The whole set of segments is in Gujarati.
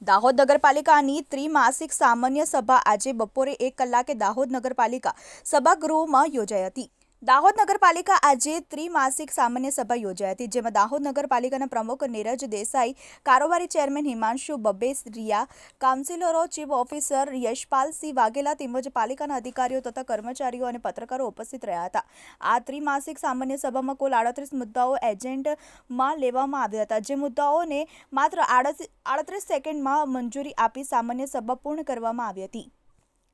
દાહોદ નગરપાલિકાની ત્રિમાસિક સામાન્ય સભા આજે બપોરે 1 કલાકે દાહોદ નગરપાલિકા સભાગૃહમાં યોજાઈ હતી। દાહોદ નગરપાલિકા આજે ત્રિમાસિક સામાન્ય સભા યોજાઈ હતી, જેમાં દાહોદ નગરપાલિકાના પ્રમુખ નીરજ દેસાઈ, કારોબારી ચેરમેન હિમાંશુ બબેરિયા, કાઉન્સિલરો, ચીફ ઓફિસર યશપાલસિંહ વાઘેલા તેમજ પાલિકાના અધિકારીઓ તથા કર્મચારીઓ અને પત્રકારો ઉપસ્થિત રહ્યા હતા। આ ત્રિમાસિક સામાન્ય સભામાં કુલ 38 મુદ્દાઓ એજન્ડામાં લેવામાં આવ્યા હતા, જે મુદ્દાઓને માત્ર 38 સેકન્ડમાં મંજૂરી આપી સામાન્ય સભા પૂર્ણ કરવામાં આવી હતી।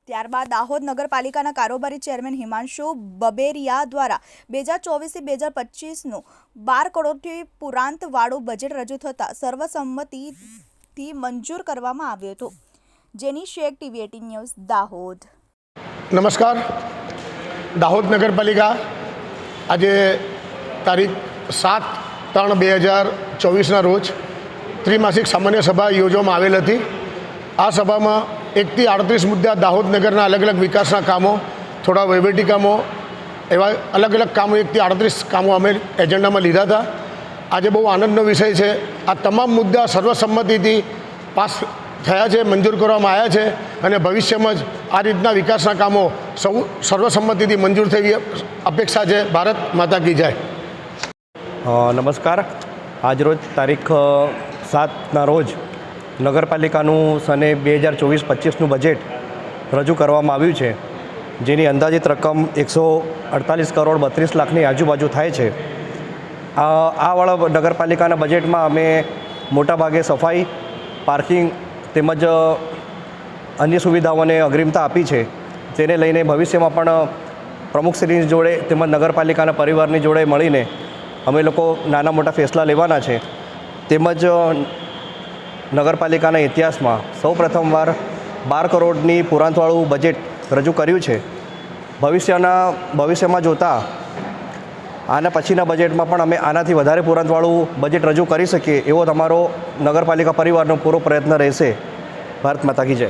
ત્યારબાદ દાહોદ નગરપાલિકાના કારોબારી ચેરમેન હિમાંશુ બબેરિયા દ્વારા 2024-2025નું 12 કરોડથી પુરાંતવાળું બજેટ રજૂ થતાં સર્વસંમતિથી મંજૂર કરવામાં આવ્યું હતું। જેની શેખ ટીવી 18 ન્યૂઝ દાહોદ। નમસ્કાર। દાહોદ નગરપાલિકા આજે તારીખ 7/3/2024ના રોજ ત્રિમાસિક સામાન્ય સભા યોજવામાં આવેલ હતી। આ સભામાં 1 થી 38 મુદ્દા દાહોદ નગરના અલગ અલગ વિકાસના કામો, થોડા વહીવટી કામો, એવા અલગ અલગ કામો 1 થી 38 કામો અમે એજન્ડામાં લીધા હતા। આજે બહુ આનંદનો વિષય છે। આ તમામ મુદ્દા સર્વસંમતિથી પાસ થયા છે, મંજૂર કરવામાં આવ્યા છે અને ભવિષ્યમાં જ આ રીતના વિકાસના કામો સર્વસંમતિથી મંજૂર થઈ અપેક્ષા છે। ભારત માતા કી જય। નમસ્કાર। આજરોજ તારીખ 7ના રોજ નગરપાલિકાનું સને 2024-25નું બજેટ રજૂ કરવામાં આવ્યું છે, જેની અંદાજિત રકમ 148 કરોડ 32 લાખની આજુબાજુ થાય છે। આ વાળા નગરપાલિકાના બજેટમાં અમે મોટાભાગે સફાઈ, પાર્કિંગ તેમજ અન્ય સુવિધાઓને અગ્રિમતા આપી છે। તેને લઈને ભવિષ્યમાં પણ પ્રમુખશ્રીની જોડે તેમજ નગરપાલિકાના પરિવારની જોડે મળીને અમે લોકો નાના મોટા ફેસલા લેવાના છે। તેમજ નગરપાલિકાના ઇતિહાસમાં સૌપ્રથમવાર 12 કરોડની પુરાંતવાળું બજેટ રજૂ કર્યું છે। ભવિષ્યમાં જોતાં આના પછીના બજેટમાં પણ અમે આનાથી વધારે પુરાંતવાળું બજેટ રજૂ કરી શકીએ એવો તમારો નગરપાલિકા પરિવારનો પૂરો પ્રયત્ન રહેશે। ભારત માતા કી જય।